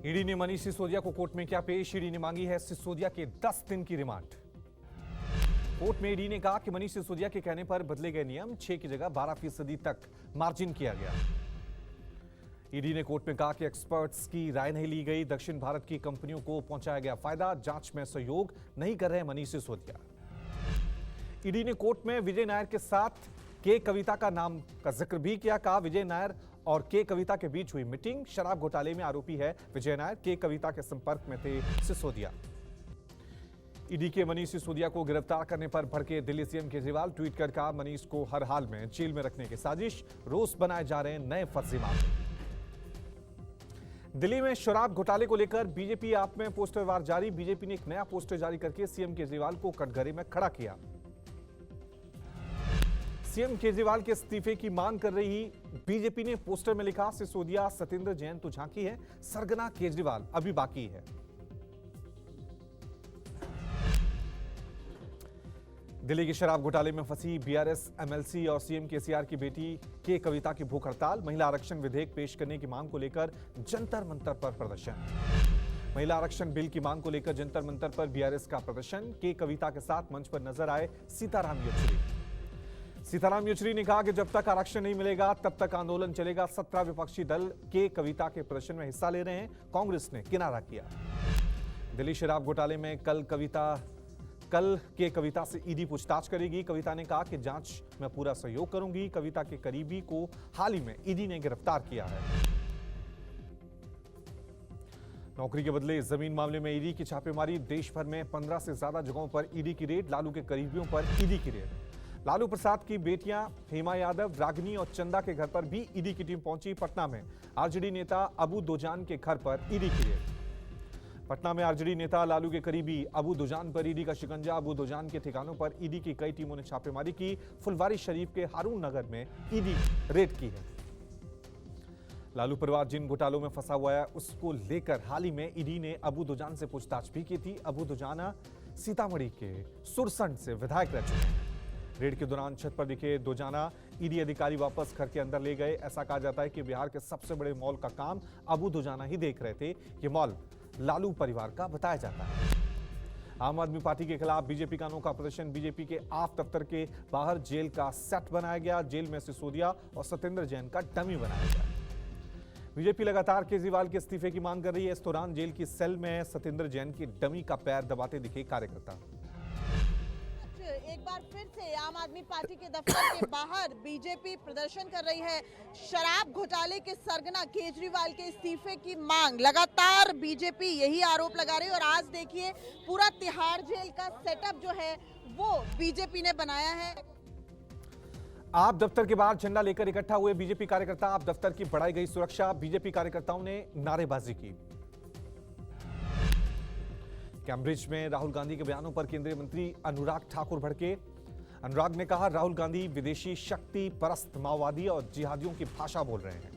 ED ने मनीष सिसोदिया को court में किया पेश। ईडी ने मांगी है सिसोदिया के 10 दिन की रिमांड। कोर्ट में ईडी ने कहा कि मनीष सिसोदिया के कहने पर बदले गए नियम 6 की जगह 12% तक मार्जिन किया गया। ईडी ने कोर्ट में कहा कि एक्सपर्ट्स की राय नहीं ली गई, दक्षिण भारत की कंपनियों को पहुंचाया गया फायदा, जांच में सहयोग नहीं कर रहे मनीष सिसोदिया। ईडी ने कोर्ट में विजय नायर के साथ के कविता का नाम का जिक्र भी किया। कहा विजय नायर और के कविता के बीच हुई मीटिंग। शराब घोटाले में आरोपी है विजय नायर, के कविता के संपर्क में थे सिसोदिया। ईडी के मनीष सिसोदिया को गिरफ्तार करने पर भड़के दिल्ली सीएम केजरीवाल। ट्वीट कर कहा मनीष को हर हाल में जेल में रखने की साजिश, रोज बनाए जा रहे हैं नए फर्जी मामले। दिल्ली में शराब घोटाले को लेकर बीजेपी आप में पोस्टर वार जारी। बीजेपी ने एक नया पोस्टर जारी करके सीएम केजरीवाल को कटघरे में खड़ा किया। सीएम केजरीवाल के इस्तीफे की मांग कर रही बीजेपी ने पोस्टर में लिखा सिसोदिया सत्येंद्र जैन तो झांकी है, सरगना केजरीवाल अभी बाकी है। दिल्ली की शराब घोटाले में फंसी बीआरएस एमएलसी और सीएम केसीआर की बेटी के कविता की भूख हड़ताल। महिला आरक्षण विधेयक पेश करने की मांग को लेकर जंतर मंतर पर प्रदर्शन। महिला आरक्षण बिल की मांग को लेकर जंतर मंतर पर बीआरएस का प्रदर्शन। के कविता के साथ मंच पर नजर आए सीताराम येचुरी। सीताराम येचुरी ने कहा कि जब तक आरक्षण नहीं मिलेगा तब तक आंदोलन चलेगा। 17 विपक्षी दल के कविता के प्रदर्शन में हिस्सा ले रहे हैं, कांग्रेस ने किनारा किया। दिल्ली शराब घोटाले में कल के कविता से ईडी पूछताछ करेगी। कविता ने कहा कि जांच में पूरा सहयोग करूंगी। कविता के करीबी को हाल ही में ईडी ने गिरफ्तार किया है। नौकरी के बदले जमीन मामले में ईडी की छापेमारी। देश भर में 15 से ज्यादा जगहों पर ईडी की रेड। लालू के करीबियों पर ईडी की रेड। लालू प्रसाद की बेटियां हेमा यादव, रागिनी और चंदा के घर पर भी ईडी की टीम पहुंची। पटना में आरजेडी नेता अबू दोजान के घर पर ईडी की रेड। पटना में आरजेडी नेता लालू के करीबी अबू दोजान पर ईडी का शिकंजा। अबू दोजान के ठिकानों पर ईडी की कई टीमों ने छापेमारी की। फुलवारी शरीफ के हारून नगर में ईडी रेड की है। लालू परिवार जिन घोटालों में फंसा हुआ है उसको लेकर हाल ही में ईडी ने अबू दोजान से पूछताछ भी की थी। अबू दोजाना सीतामढ़ी के सुरसंड से विधायक रह चुके हैं। रेड के दौरान छत पर दिखे दोजाना ईडी अधिकारी वापस घर के अंदर ले गए। ऐसा कहा जाता है कि बिहार के सबसे बड़े मॉल का काम अबू दोजाना ही देख रहे थे। ये मॉल लालू परिवार का बताया जाता है। आम आदमी पार्टी के खिलाफ बीजेपी का अनोखा प्रदर्शन। बीजेपी के आप दफ्तर के बाहर जेल का सेट बनाया गया। जेल में सिसोदिया और सत्येंद्र जैन का डमी बनाया गया। बीजेपी लगातार केजरीवाल के इस्तीफे की मांग कर रही है। इस दौरान जेल की सेल में सत्येंद्र जैन की डमी का पैर दबाते दिखे कार्यकर्ता। एक बार फिर से आम आदमी पार्टी के दफ्तर के बाहर बीजेपी प्रदर्शन कर रही है। शराब घोटाले के सरगना केजरीवाल के इस्तीफे की मांग। लगातार बीजेपी यही आरोप लगा रही है और आज देखिए पूरा तिहाड़ जेल का सेटअप जो है वो बीजेपी ने बनाया है। आप दफ्तर के बाहर झंडा लेकर इकट्ठा हुए बीजेपी कार्यकर्ता। आप दफ्तर की बढ़ाई गई सुरक्षा। बीजेपी कार्यकर्ताओं ने नारेबाजी की। कैम्ब्रिज में राहुल गांधी के बयानों पर केंद्रीय मंत्री अनुराग ठाकुर भड़के। अनुराग ने कहा राहुल गांधी विदेशी शक्ति परस्त माओवादी और जिहादियों की भाषा बोल रहे हैं।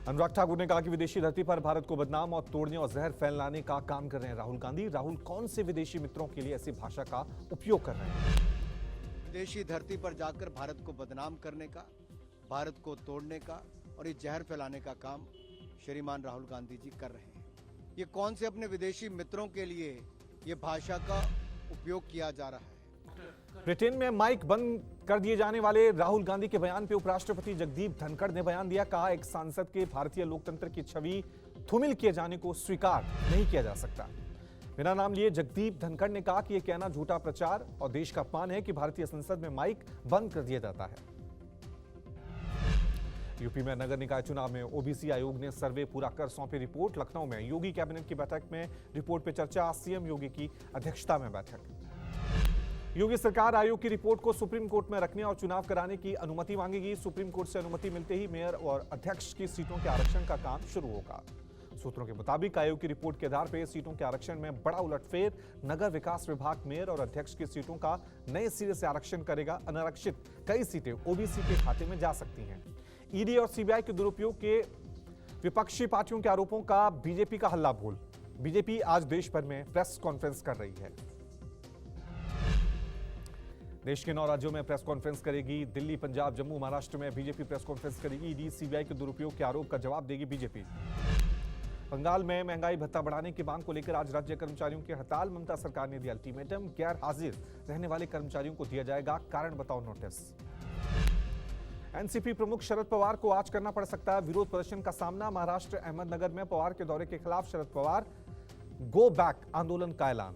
अनुराग ठाकुर ने कहा कि विदेशी धरती पर भारत को बदनाम और तोड़ने और जहर फैलाने का काम कर रहे हैं राहुल गांधी। राहुल कौन से विदेशी मित्रों के लिए ऐसी भाषा का उपयोग कर रहे हैं? विदेशी धरती पर जाकर भारत को बदनाम करने का, भारत को तोड़ने का और ये जहर फैलाने का काम श्रीमान राहुल गांधी जी कर रहे हैं। ये कौन से अपने विदेशी मित्रों के लिए ये भाषा का उपयोग किया जा रहा है? ब्रिटेन में माइक बंद कर दिए जाने वाले राहुल गांधी के बयान पे उपराष्ट्रपति जगदीप धनखड़ ने बयान दिया। कहा एक सांसद के भारतीय लोकतंत्र की छवि धूमिल किए जाने को स्वीकार नहीं किया जा सकता। बिना नाम लिए जगदीप धनखड़ ने कहा कि यह कहना झूठा प्रचार और देश का अपमान है कि भारतीय संसद में माइक बंद कर दिया जाता है। यूपी में नगर निकाय चुनाव में ओबीसी आयोग ने सर्वे पूरा कर सौंपी रिपोर्ट। लखनऊ में योगी कैबिनेट की बैठक में रिपोर्ट पर चर्चा। सीएम योगी की अध्यक्षता में बैठक। योगी सरकार आयोग की रिपोर्ट को सुप्रीम कोर्ट में रखने और चुनाव कराने की अनुमति मांगेगी। सुप्रीम कोर्ट से अनुमति मिलते ही मेयर और अध्यक्ष की सीटों के आरक्षण का काम शुरू होगा। सूत्रों के मुताबिक आयोग की रिपोर्ट के आधार पर सीटों के आरक्षण में बड़ा उलटफेर। नगर विकास विभाग मेयर और अध्यक्ष की सीटों का नए सिरे से आरक्षण करेगा। अनारक्षित कई सीटें ओबीसी के खाते में जा सकती हैं। ईडी और सीबीआई के दुरुपयोग के विपक्षी पार्टियों के आरोपों का बीजेपी का हल्ला बोल। बीजेपी आज देश भर में प्रेस कॉन्फ्रेंस कर रही है। देश के 9 राज्यों में प्रेस कॉन्फ्रेंस करेगी। दिल्ली, पंजाब, जम्मू, महाराष्ट्र में बीजेपी प्रेस कॉन्फ्रेंस करेगी। ईडी, सीबीआई के दुरुपयोग के आरोप का जवाब देगी बीजेपी। बंगाल में महंगाई भत्ता बढ़ाने की मांग को लेकर आज राज्य कर्मचारियों की हड़ताल। ममता सरकार ने दिया अल्टीमेटम, गैर हाजिर रहने वाले कर्मचारियों को दिया जाएगा कारण बताओ नोटिस। एनसीपी प्रमुख शरद पवार को आज करना पड़ सकता है विरोध प्रदर्शन का सामना। महाराष्ट्र अहमदनगर में पवार के दौरे के खिलाफ शरद पवार गो बैक आंदोलन का ऐलान।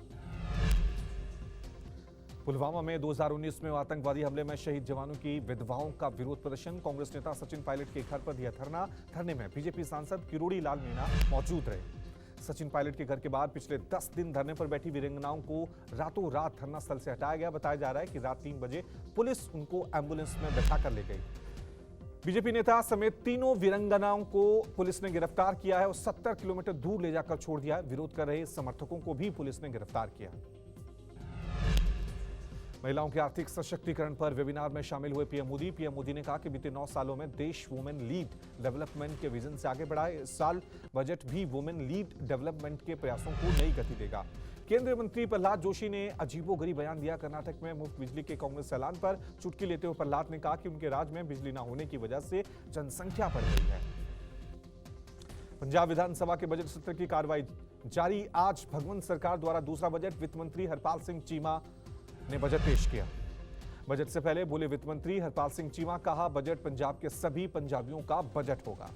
पुलवामा में 2019 में आतंकवादी हमले में शहीद जवानों की विधवाओं का विरोध प्रदर्शन। कांग्रेस नेता सचिन पायलट के घर पर दिया धरना। धरने में बीजेपी सांसद किरोड़ी लाल मीणा मौजूद रहे। सचिन पायलट के घर के बाद पिछले 10 दिन धरने पर बैठी वीरांगनाओं को रातों रात धरना स्थल से हटाया गया। बताया जा रहा है कि रात 3 बजे पुलिस उनको एम्बुलेंस में बैठा कर ले गई। बीजेपी नेता समेत तीनों वीरांगनाओं को पुलिस ने गिरफ्तार किया है और 70 किलोमीटर दूर ले जाकर छोड़ दिया है। विरोध कर रहे समर्थकों को भी पुलिस ने गिरफ्तार किया। महिलाओं के आर्थिक सशक्तिकरण पर वेबिनार में शामिल हुए पीएम मोदी। पीएम मोदी ने कहा कि बीते 9 सालों में देश वुमेन लीड डेवलपमेंट के विजन से आगे बढ़ा है। इस साल बजट भी वुमेन लीड डेवलपमेंट के प्रयासों को नई गति देगा। केंद्रीय मंत्री प्रहलाद जोशी ने अजीबोगरीब बयान दिया कर्नाटक में मुफ्त बिजली के कांग्रेस ऐलान पर। चुटकी लेते हुए प्रहलाद ने कहा कि उनके राज्य में बिजली न होने की वजह से जनसंख्या बढ़ गई है। पंजाब विधानसभा के बजट सत्र की कार्रवाई जारी। आज भगवंत सरकार द्वारा दूसरा बजट। वित्त मंत्री हरपाल सिंह चीमा ने बजट पेश किया। बजट से पहले बोले वित्त मंत्री हरपाल सिंह चीमा, कहा बजट पंजाब के सभी पंजाबियों का बजट होगा।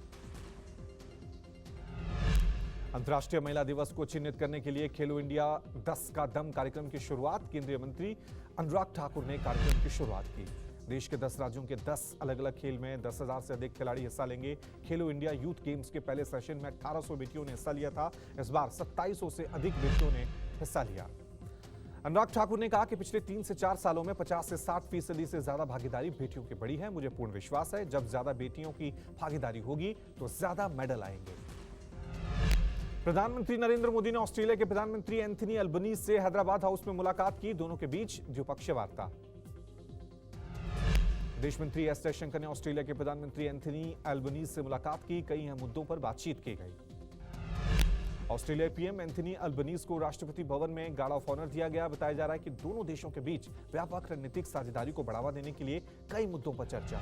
अंतर्राष्ट्रीय महिला दिवस को चिन्हित करने के लिए खेलो इंडिया 10 का दम कार्यक्रम की शुरुआत। केंद्रीय मंत्री अनुराग ठाकुर ने कार्यक्रम की शुरुआत की। देश के 10 राज्यों के 10 अलग अलग खेल में 10,000 से अधिक खिलाड़ी हिस्सा लेंगे। खेलो इंडिया यूथ गेम्स के पहले सेशन में 1800 बेटियों ने हिस्सा लिया था। इस बार 2700 से अधिक बेटियों ने हिस्सा लिया। अनुराग ठाकुर ने कहा कि पिछले 3 से 4 सालों में 50 से 60% से ज्यादा भागीदारी बेटियों की बढ़ी है। मुझे पूर्ण विश्वास है जब ज्यादा बेटियों की भागीदारी होगी तो ज्यादा मेडल आएंगे। प्रधानमंत्री नरेंद्र मोदी ने ऑस्ट्रेलिया के प्रधानमंत्री एंथनी अल्बनीज से हैदराबाद हाउस में मुलाकात की। दोनों के बीच द्विपक्षीय वार्ता। विदेश मंत्री एस जयशंकर ने ऑस्ट्रेलिया के प्रधानमंत्री एंथनी अल्बनीज से मुलाकात की। कई अहम मुद्दों पर बातचीत की गई। ऑस्ट्रेलियाई पीएम एंथनी अल्बनीज को राष्ट्रपति भवन में गार्ड ऑफ ऑनर दिया गया। बताया जा रहा है कि दोनों देशों के बीच व्यापक रणनीतिक साझेदारी को बढ़ावा देने के लिए कई मुद्दों पर चर्चा।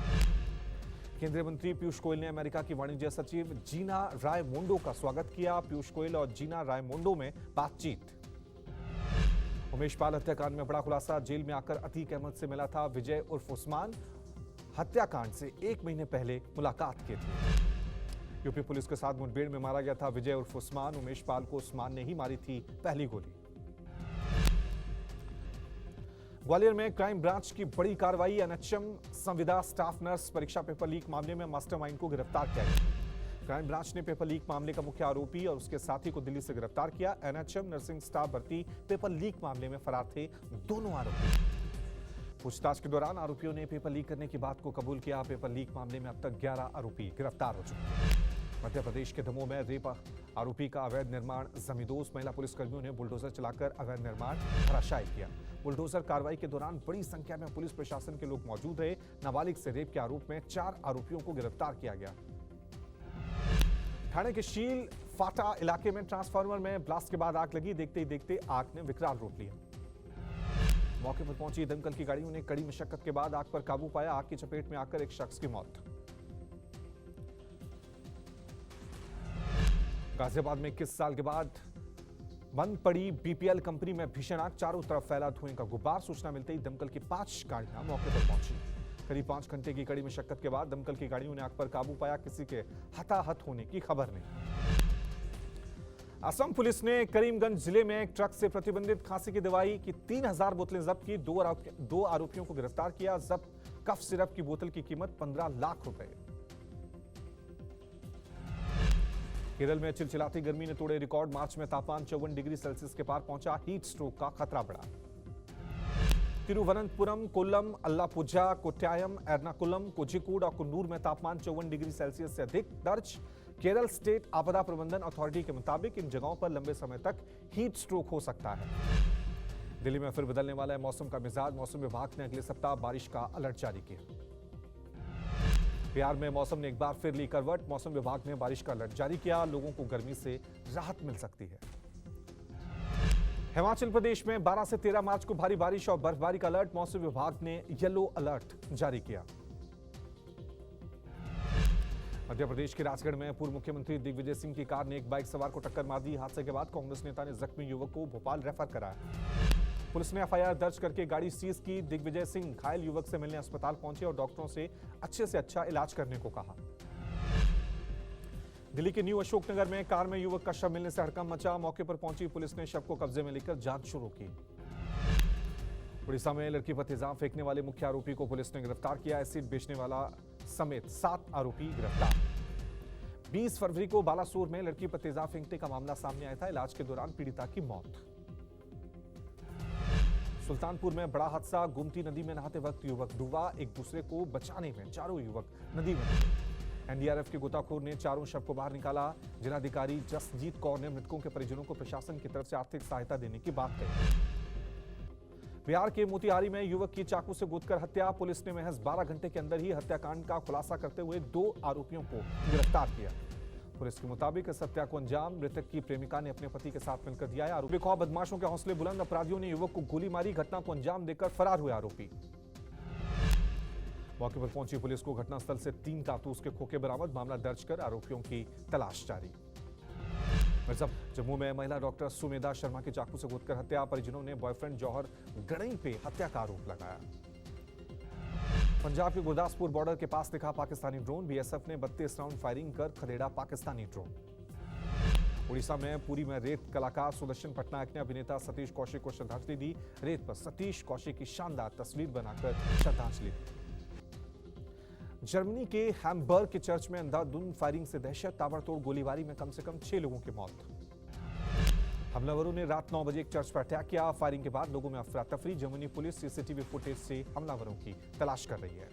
केंद्रीय मंत्री पीयूष गोयल ने अमेरिका की वाणिज्य सचिव जीना रायमोंडो का स्वागत किया। पीयूष गोयल और जीना रायमोंडो में बातचीत। उमेश पाल हत्याकांड में बड़ा खुलासा। जेल में आकर अतीक अहमद से मिला था विजय उर्फ उस्मान। हत्याकांड से 1 महीने पहले मुलाकात की थी। यूपी पुलिस के साथ मुठभेड़ में मारा गया था विजय उर्फ उस्मान। उमेश पाल को उस्मान ने ही मारी थी पहली गोली। ग्वालियर में क्राइम ब्रांच की बड़ी कार्रवाई। एनएचएम संविदा स्टाफ नर्स परीक्षा पेपर लीक मामले में मास्टरमाइंड को गिरफ्तार किया गया। क्राइम ब्रांच ने पेपर लीक मामले का मुख्य आरोपी और उसके साथी को दिल्ली से गिरफ्तार किया। एनएचएम नर्सिंग स्टाफ भर्ती पेपर लीक मामले में फरार थे दोनों आरोपी। पूछताछ के दौरान आरोपियों ने पेपर लीक करने की बात को कबूल किया। पेपर लीक मामले में अब तक 11 आरोपी गिरफ्तार हो चुके हैं। मध्य प्रदेश के दमोह में रेप आरोपी का अवैध निर्माण जमींदोज। महिला पुलिसकर्मियों ने बुलडोजर चलाकर अवैध निर्माण धराशायी किया। बुलडोजर कार्रवाई के दौरान बड़ी संख्या में पुलिस प्रशासन के लोग मौजूद रहे। नाबालिग से रेप के आरोप में 4 आरोपियों को गिरफ्तार किया गया। ठाणे के शील फाटा इलाके में ट्रांसफार्मर में ब्लास्ट के बाद आग लगी। देखते ही देखते आग ने विकराल रूप लिया। मौके पर पहुंची दमकल की गाड़ियों ने कड़ी मशक्कत के बाद आग पर काबू पाया। आग की चपेट में आकर एक शख्स की मौत। गाजियाबाद में 21 साल के बाद बंद पड़ी बीपीएल कंपनी में भीषण आग। चारों तरफ फैला धुएं का गुब्बार। सूचना मिलते ही दमकल की 5 गाड़ियां मौके पर पहुंची। करीब 5 घंटे की कड़ी मशक्कत के बाद दमकल की गाड़ियों ने आग पर काबू पाया। किसी के हताहत होने की खबर नहीं। असम पुलिस ने करीमगंज जिले में एक ट्रक से प्रतिबंधित खांसी की दवाई की 3000 बोतलें जब्त की। 2 आरोपियों को गिरफ्तार किया। जब्त कफ सिरप की बोतल की कीमत 15 लाख रुपए। केरल में चिलचिलाती गर्मी ने तोड़े रिकॉर्ड। मार्च में तापमान 54 डिग्री सेल्सियस के पार पहुंचा। हीट स्ट्रोक का खतरा बढ़ा। तिरुवनंतपुरम, कोल्लम, अल्लापुझा, कोट्टायम, एर्नाकुलम, कोझिकोड और कुन्नूर में तापमान 54 डिग्री सेल्सियस से अधिक दर्ज। केरल स्टेट आपदा प्रबंधन अथॉरिटी के मुताबिक इन जगहों पर लंबे समय तक हीट स्ट्रोक हो सकता है। दिल्ली में फिर बदलने वाला है मौसम का मिजाज। मौसम विभाग ने अगले सप्ताह बारिश का अलर्ट जारी किया। बिहार में मौसम ने एक बार फिर ली करवट। मौसम विभाग ने बारिश का अलर्ट जारी किया। लोगों को गर्मी से राहत मिल सकती है। हिमाचल प्रदेश में 12 से 13 मार्च को भारी बारिश और बर्फबारी का अलर्ट। मौसम विभाग ने येलो अलर्ट जारी किया। मध्य प्रदेश के राजगढ़ में पूर्व मुख्यमंत्री दिग्विजय सिंह की कार ने एक बाइक सवार को टक्कर मार दी। हादसे के बाद कांग्रेस नेता ने जख्मी युवक को भोपाल रेफर कराया। पुलिस ने एफआईआर दर्ज करके गाड़ी सीज की। दिग्विजय सिंह घायल युवक से मिलने अस्पताल पहुंचे और डॉक्टरों से अच्छा इलाज करने को कहा। दिल्ली के न्यू अशोकनगर में कार में युवक का शव मिलने से हड़कंप मचा। मौके पर पहुंची पुलिस ने शव को कब्जे में लेकर जांच शुरू की। उड़ीसा में लड़की पर तेजाब फेंकने वाले मुख्य आरोपी को पुलिस ने गिरफ्तार किया। एसिड बेचने वाला समेत 7 आरोपी गिरफ्तार। 20 फरवरी को बालासोर में लड़की पर तेजाब फेंकने का मामला सामने आया था। इलाज के दौरान पीड़िता की मौत। सुल्तानपुर में बड़ा हादसा। गोमती नदी में नहाते वक्त युवक डूबा। एक दूसरे को बचाने में चारों युवक नदी में डूबे। एनडीआरएफ के गोताखोर ने चारों शव को बाहर निकाला। जिलाधिकारी जसजीत कौर ने मृतकों के परिजनों को प्रशासन की तरफ से आर्थिक सहायता देने की बात कही। बिहार के मोतिहारी में युवक की चाकू से गोदकर हत्या। पुलिस ने महज 12 घंटे के अंदर ही हत्याकांड का खुलासा करते हुए 2 आरोपियों को गिरफ्तार किया। पुलिस के मुताबिक इस हत्या को अंजाम मृतक की प्रेमिका ने अपने पति के साथ मिलकर दिया है। आरोपी को बदमाशों के हौसले बुलंद। अपराधियों ने युवक को गोली मारी। घटना को अंजाम देकर फरार हुए आरोपी। मौके पर पहुंची पुलिस को घटनास्थल से 3 कारतूस के खोखे बरामद। मामला दर्ज कर आरोपियों की तलाश जारी। जम्मू में महिला डॉक्टर सुमेधा शर्मा की चाकू से गोदकर हत्या। परिजनों ने बॉयफ्रेंड जौहर गणई पे हत्या का आरोप लगाया। पंजाब के गुरदासपुर बॉर्डर के पास दिखा पाकिस्तानी ड्रोन। बीएसएफ ने 32 राउंड फायरिंग कर खदेड़ा पाकिस्तानी ड्रोन। उड़ीसा में पुरी में रेत कलाकार सुदर्शन पटनायक ने अभिनेता सतीश कौशिक को श्रद्धांजलि दी। रेत पर सतीश कौशिक की शानदार तस्वीर बनाकर श्रद्धांजलि दी। जर्मनी के हैम्बर्ग के चर्च में अंधाधुंध फायरिंग से दहशत। ताबड़तोड़ गोलीबारी में कम से कम 6 लोगों की मौत। हमलावरों ने रात 9 बजे एक चर्च पर अटैक किया। फायरिंग के बाद लोगों में अफरा तफरी। जर्मनी पुलिस सीसीटीवी फुटेज से हमलावरों की तलाश कर रही है।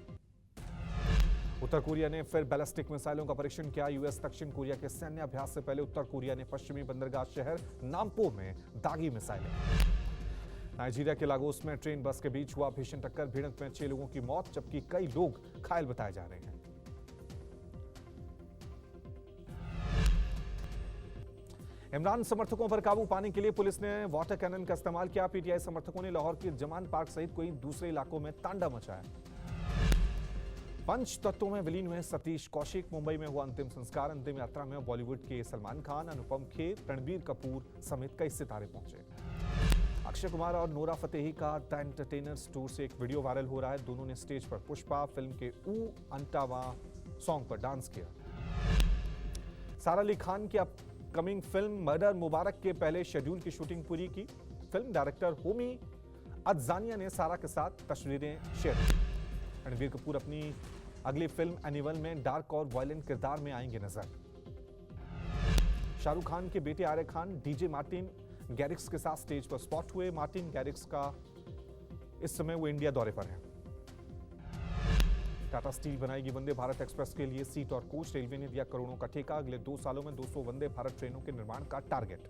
उत्तर कोरिया ने फिर बैलिस्टिक मिसाइलों का परीक्षण किया। यूएस दक्षिण कोरिया के सैन्य अभ्यास से पहले उत्तर कोरिया ने पश्चिमी बंदरगाह शहर नामपो में दागी मिसाइलें। नाइजीरिया के लागोस में ट्रेन बस के बीच हुआ भीषण टक्कर। भिड़ंत में 6 लोगों की मौत जबकि कई लोग घायल बताए जा रहे हैं। इमरान समर्थकों पर काबू पाने के लिए पुलिस ने वाटर कैनन का इस्तेमाल किया। पीटीआई समर्थकों ने लाहौर के जमान पार्क सहित कई दूसरे इलाकों में तांडव मचाया। पंच तत्वों में विलीन हुए सतीश कौशिक। मुंबई में हुआ अंतिम संस्कार। अंतिम यात्रा में बॉलीवुड के सलमान खान, अनुपम खेर, रणबीर कपूर समेत कई सितारे पहुंचे। अक्षय कुमार और नोरा फतेही का द एंटरटेनर्स टूर से एक वीडियो वायरल हो रहा है। दोनों ने स्टेज पर पुष्पा फिल्म के ऊ अंटावा सॉन्ग पर डांस किया। सारा अली खान की अपकमिंग फिल्म मर्डर मुबारक के पहले शेड्यूल की शूटिंग पूरी की। फिल्म डायरेक्टर होमी अदजानिया ने सारा के साथ तस्वीरें शेयर की। रणबीर कपूर अपनी अगली फिल्म एनिमल में डार्क और वायलेंट किरदार में आएंगे नजर। शाहरुख खान के बेटे आर्य खान डीजे मार्टिन गैरिक्स के साथ स्टेज पर स्पॉट हुए। मार्टिन गैरिक्स का इस समय वो इंडिया दौरे पर है। टाटा स्टील बनाएगी वंदे भारत एक्सप्रेस के लिए सीट और कोच। रेलवे ने दिया करोड़ों का ठेका। अगले 2 सालों में 200 वंदे भारत ट्रेनों के निर्माण का टारगेट।